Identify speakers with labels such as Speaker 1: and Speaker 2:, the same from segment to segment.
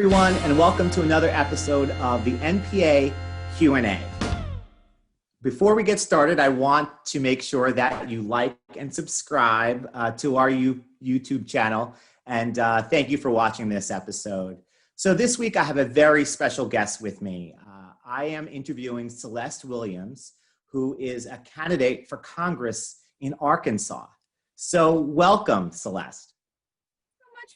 Speaker 1: everyone, and welcome to another episode of the NPA Q A. Before we get started, I want to make sure that you like and subscribe to our YouTube channel, and thank you for watching this episode. So this week I have a very special guest with me. I am interviewing Celeste Williams, who is a candidate for Congress in Arkansas. So welcome, Celeste.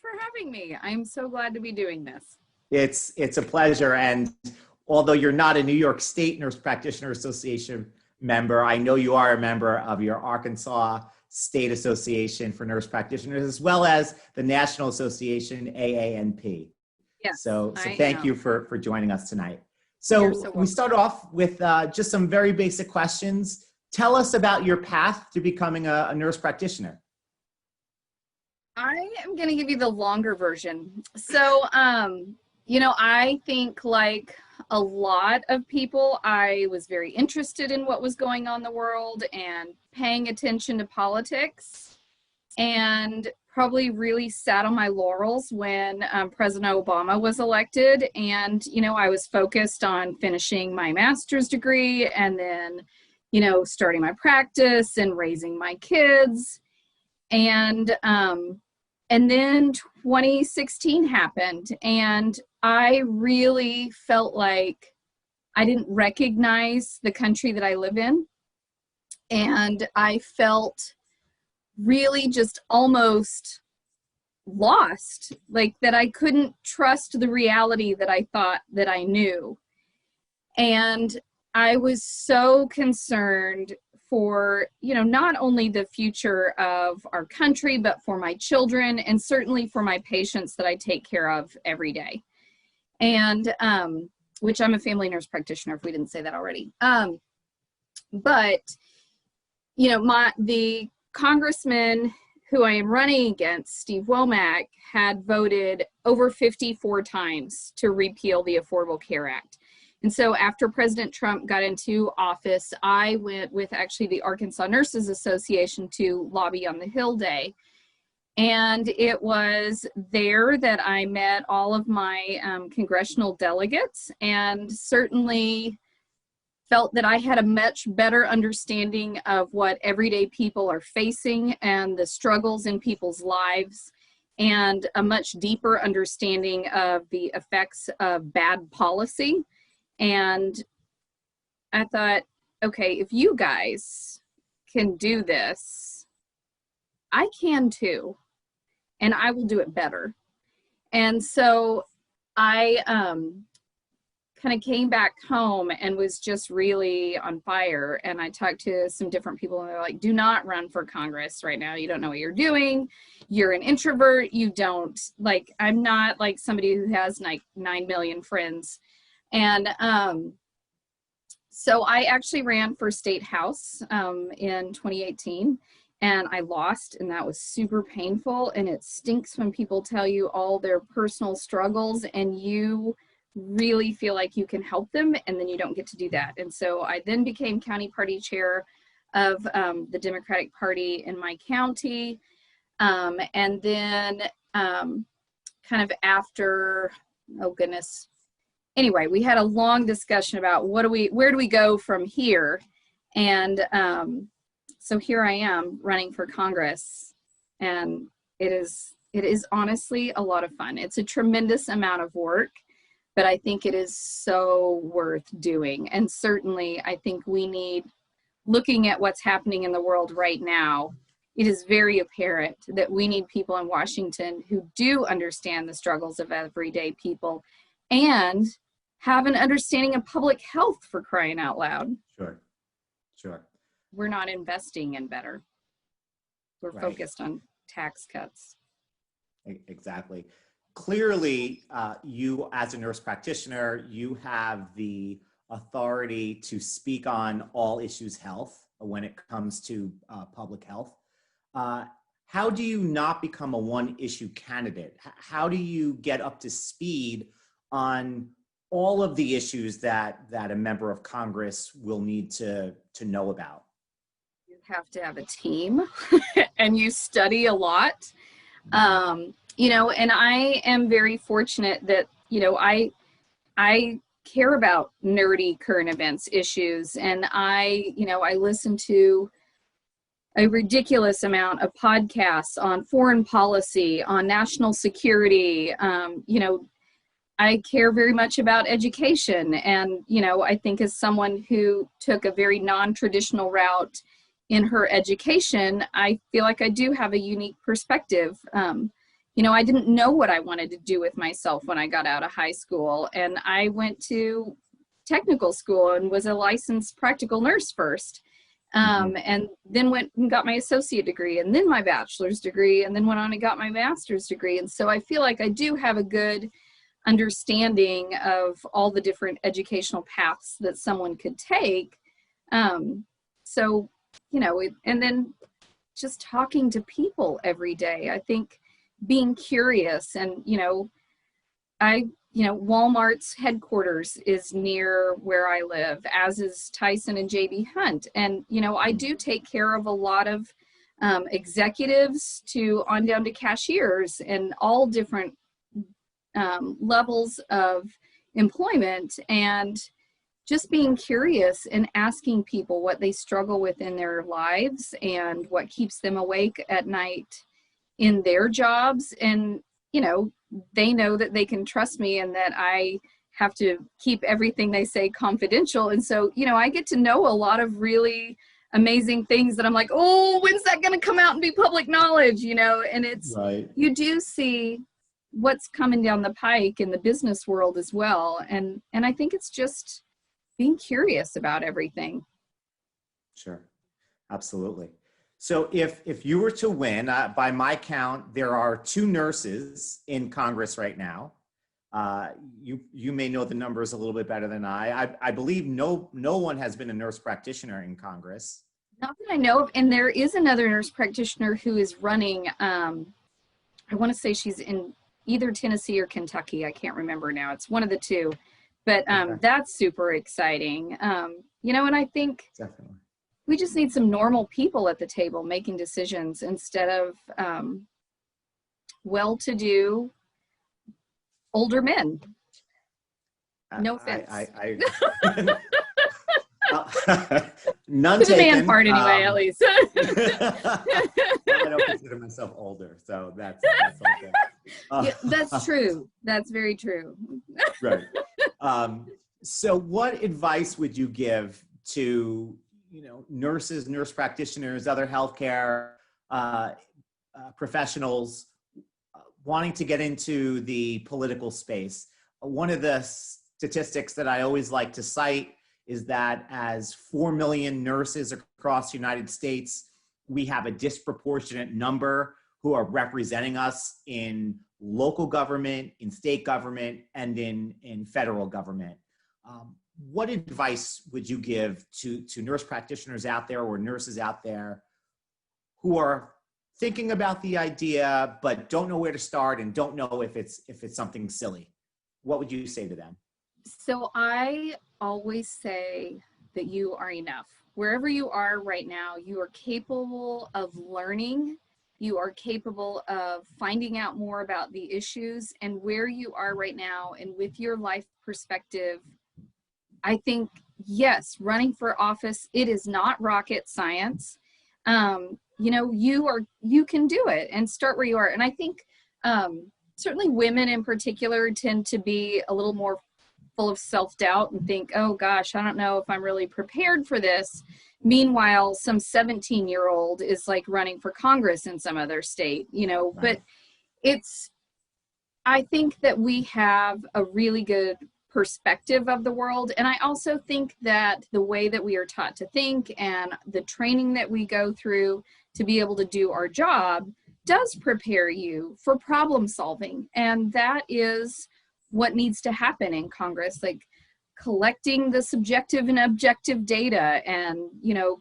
Speaker 2: For having me. I'm so glad to be doing this.
Speaker 1: It's a pleasure. And although you're not a New York State Nurse Practitioner Association member, I know you are a member of your Arkansas State Association for Nurse Practitioners, as well as the National Association, AANP.
Speaker 2: Yes,
Speaker 1: so thank you for joining us tonight. So we start off with just some very basic questions. Tell us about your path to becoming a nurse practitioner.
Speaker 2: I am going to give you the longer version. So, I think like a lot of people, I was very interested in what was going on in the world and paying attention to politics, and probably really sat on my laurels when President Obama was elected. And, I was focused on finishing my master's degree and then, starting my practice and raising my kids. And then 2016 happened, and I really felt like I didn't recognize the country that I live in. And I felt really just almost lost, like that I couldn't trust the reality that I thought that I knew. And I was so concerned for, not only the future of our country, but for my children and certainly for my patients that I take care of every day. And, which I'm a family nurse practitioner, if we didn't say that already. But, the congressman who I am running against, Steve Womack, had voted over 54 times to repeal the Affordable Care Act. And so after President Trump got into office, I went with actually the Arkansas Nurses Association to lobby on the Hill Day. And it was there that I met all of my congressional delegates, and certainly felt that I had a much better understanding of what everyday people are facing and the struggles in people's lives, and a much deeper understanding of the effects of bad policy. And I thought, okay, if you guys can do this, I can too, and I will do it better. And so I kind of came back home and was just really on fire. And I talked to some different people, and they're like, do not run for Congress right now. You don't know what you're doing. You're an introvert. You don't, like, I'm not like somebody who has like 9 million friends. And so I actually ran for state house in 2018, and I lost, and that was super painful. And it stinks when people tell you all their personal struggles and you really feel like you can help them, and then you don't get to do that. And so I then became county party chair of the Democratic Party in my county. And then kind of after, oh goodness, anyway, we had a long discussion about where do we go from here? And so here I am running for Congress, and it is honestly a lot of fun. It's a tremendous amount of work, but I think it is so worth doing. And certainly I think we need, looking at what's happening in the world right now, it is very apparent that we need people in Washington who do understand the struggles of everyday people and have an understanding of public health, for crying out loud.
Speaker 1: Sure.
Speaker 2: We're not investing in better. We're focused on tax cuts.
Speaker 1: Exactly. Clearly, you as a nurse practitioner, you have the authority to speak on all issues health when it comes to public health. How do you not become a one-issue candidate? How do you get up to speed on all of the issues that a member of Congress will need to know about?
Speaker 2: You have to have a team and you study a lot. And I am very fortunate that I care about nerdy current events issues, and I listen to a ridiculous amount of podcasts on foreign policy, on national security. I care very much about education. And, I think as someone who took a very non-traditional route in her education, I feel like I do have a unique perspective. I didn't know what I wanted to do with myself when I got out of high school. And I went to technical school and was a licensed practical nurse first. And then went and got my associate degree, and then my bachelor's degree, and then went on and got my master's degree. And so I feel like I do have a good understanding of all the different educational paths that someone could take. And then just talking to people every day. I think being curious, and, Walmart's headquarters is near where I live, as is Tyson and JB Hunt. And, I do take care of a lot of executives to on down to cashiers and all different levels of employment, and just being curious and asking people what they struggle with in their lives and what keeps them awake at night in their jobs. And, they know that they can trust me and that I have to keep everything they say confidential. And so, I get to know a lot of really amazing things that I'm like, oh, when's that going to come out and be public knowledge? And it's, right. You do see what's coming down the pike in the business world as well. And I think it's just being curious about everything.
Speaker 1: Sure. Absolutely. So if you were to win, by my count, there are 2 nurses in Congress right now. You may know the numbers a little bit better than I believe no one has been a nurse practitioner in Congress.
Speaker 2: Not that I know of. And there is another nurse practitioner who is running, I want to say she's in either Tennessee or Kentucky. I can't remember now. It's one of the two. But okay. That's super exciting. And I think definitely we just need some normal people at the table making decisions instead of well-to-do older men. No offense.
Speaker 1: None
Speaker 2: to the
Speaker 1: taken.
Speaker 2: Man part anyway, at least.
Speaker 1: I don't consider myself older, so that's okay.
Speaker 2: Yeah, that's true. That's very true.
Speaker 1: Right. So what advice would you give to nurses, nurse practitioners, other healthcare professionals wanting to get into the political space? One of the statistics that I always like to cite is that as 4 million nurses across the United States, we have a disproportionate number who are representing us in local government, in state government, and in federal government. What advice would you give to nurse practitioners out there or nurses out there who are thinking about the idea but don't know where to start and don't know if it's something silly? What would you say to them?
Speaker 2: So I always say that you are enough. Wherever you are right now, you are capable of learning. You are capable of finding out more about the issues, and where you are right now and with your life perspective, I think, yes, running for office, it is not rocket science. You can do it and start where you are. And I think certainly women in particular tend to be a little more full of self-doubt and think, oh gosh, I don't know if I'm really prepared for this. Meanwhile, some 17-year-old is like running for Congress in some other state, right. But I think that we have a really good perspective of the world. And I also think that the way that we are taught to think and the training that we go through to be able to do our job does prepare you for problem solving. And that is what needs to happen in Congress, like collecting the subjective and objective data and,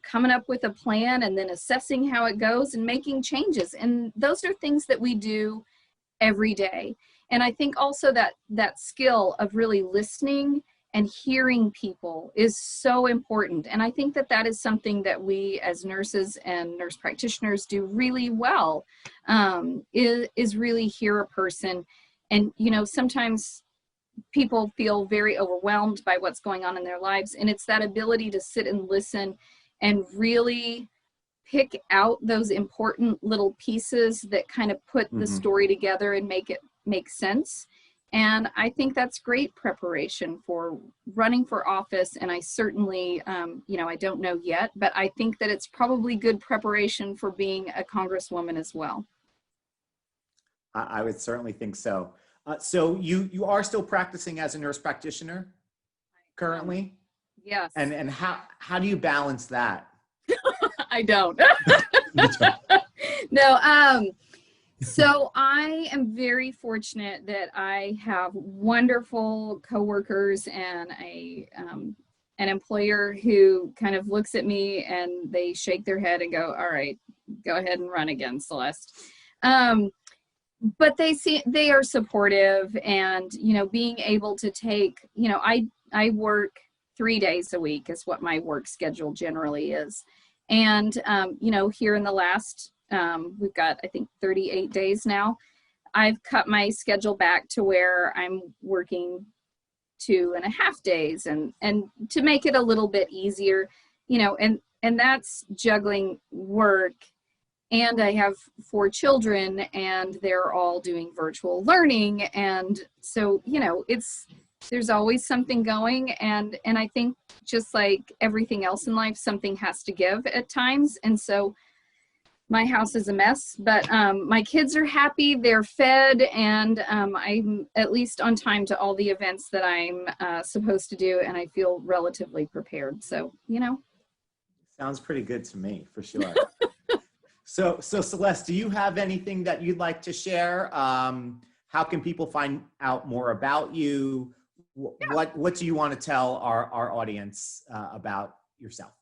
Speaker 2: coming up with a plan and then assessing how it goes and making changes. And those are things that we do every day. And I think also that skill of really listening and hearing people is so important. And I think that is something that we as nurses and nurse practitioners do really well, is really hear a person. And, sometimes people feel very overwhelmed by what's going on in their lives. And it's that ability to sit and listen and really pick out those important little pieces that kind of put the story together and make it make sense. And I think that's great preparation for running for office. And I certainly, you know, I don't know yet, but I think that it's probably good preparation for being a congresswoman as well.
Speaker 1: I would certainly think so. So you are still practicing as a nurse practitioner currently?
Speaker 2: Yes.
Speaker 1: And how do you balance that?
Speaker 2: I don't. No. So I am very fortunate that I have wonderful coworkers and an employer who kind of looks at me and they shake their head and go, "All right, go ahead and run again, Celeste." But they are supportive, and, you know, being able to take, you know, I work 3 days a week is what my work schedule generally is. And, you know, here in the last, we've got, I think, 38 days now, I've cut my schedule back to where I'm working 2.5 days and to make it a little bit easier, you know, and that's juggling work. And I have 4 children and they're all doing virtual learning. And so, you know, there's always something going. And I think just like everything else in life, something has to give at times. And so my house is a mess, but my kids are happy, they're fed, and I'm at least on time to all the events that I'm supposed to do. And I feel relatively prepared. So, you know.
Speaker 1: Sounds pretty good to me, for sure. So Celeste, do you have anything that you'd like to share? How can people find out more about you? What do you want to tell our audience about yourself?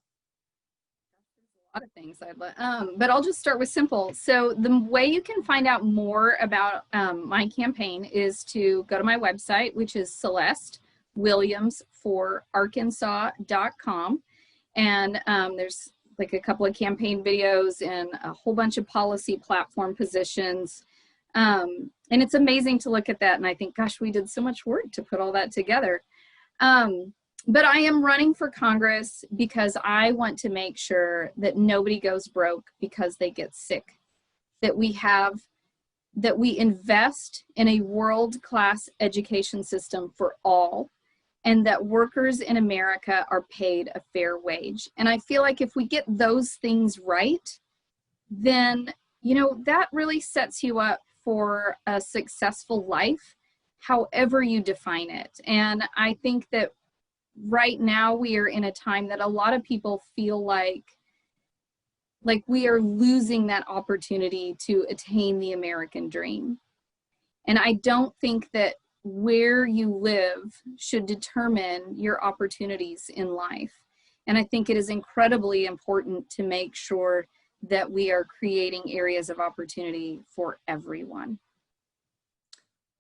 Speaker 2: A lot of things but I'll just start with simple. So the way you can find out more about my campaign is to go to my website, which is Celeste Williams for Arkansas.com. And there's like a couple of campaign videos and a whole bunch of policy platform positions. And it's amazing to look at that. And I think, gosh, we did so much work to put all that together. But I am running for Congress because I want to make sure that nobody goes broke because they get sick, that we invest in a world-class education system for all, and that workers in America are paid a fair wage. And I feel like if we get those things right, then, you know, that really sets you up for a successful life, however you define it. And I think that right now we are in a time that a lot of people feel like we are losing that opportunity to attain the American dream. And I don't think that where you live should determine your opportunities in life. And I think it is incredibly important to make sure that we are creating areas of opportunity for everyone.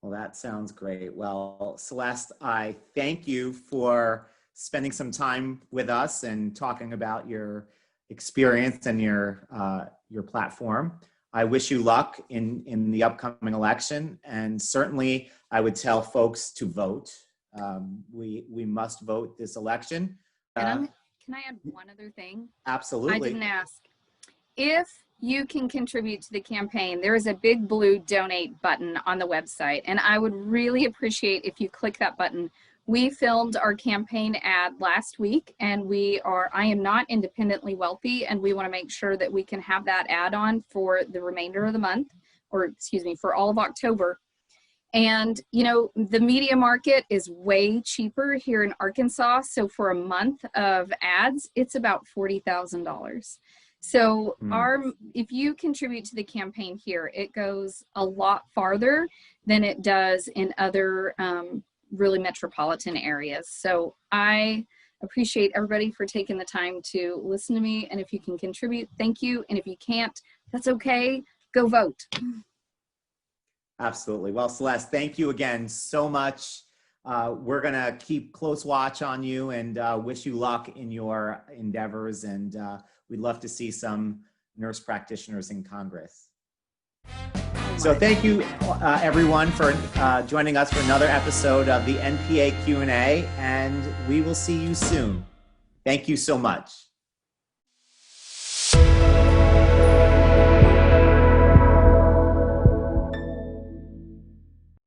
Speaker 1: Well, that sounds great. Well, Celeste, I thank you for spending some time with us and talking about your experience and your platform. I wish you luck in the upcoming election, and certainly I would tell folks to vote. We must vote this election.
Speaker 2: Can I add one other thing?
Speaker 1: Absolutely.
Speaker 2: I didn't ask. If you can contribute to the campaign, there is a big blue donate button on the website, and I would really appreciate if you click that button. We filmed our campaign ad last week, and I am not independently wealthy, and we want to make sure that we can have that ad on for the remainder of the month, or excuse me, for all of October. And, you know, the media market is way cheaper here in Arkansas. So for a month of ads, it's about $40,000. So if you contribute to the campaign here, it goes a lot farther than it does in other really metropolitan areas. So I appreciate everybody for taking the time to listen to me. And if you can contribute, thank you. And if you can't, that's okay. Go vote.
Speaker 1: Absolutely. Well, Celeste, thank you again so much. We're going to keep close watch on you and wish you luck in your endeavors. And we'd love to see some nurse practitioners in Congress.
Speaker 2: much.
Speaker 1: So thank you, everyone, for joining us for another episode of the NPA Q&A, and we will see you soon. Thank you so much.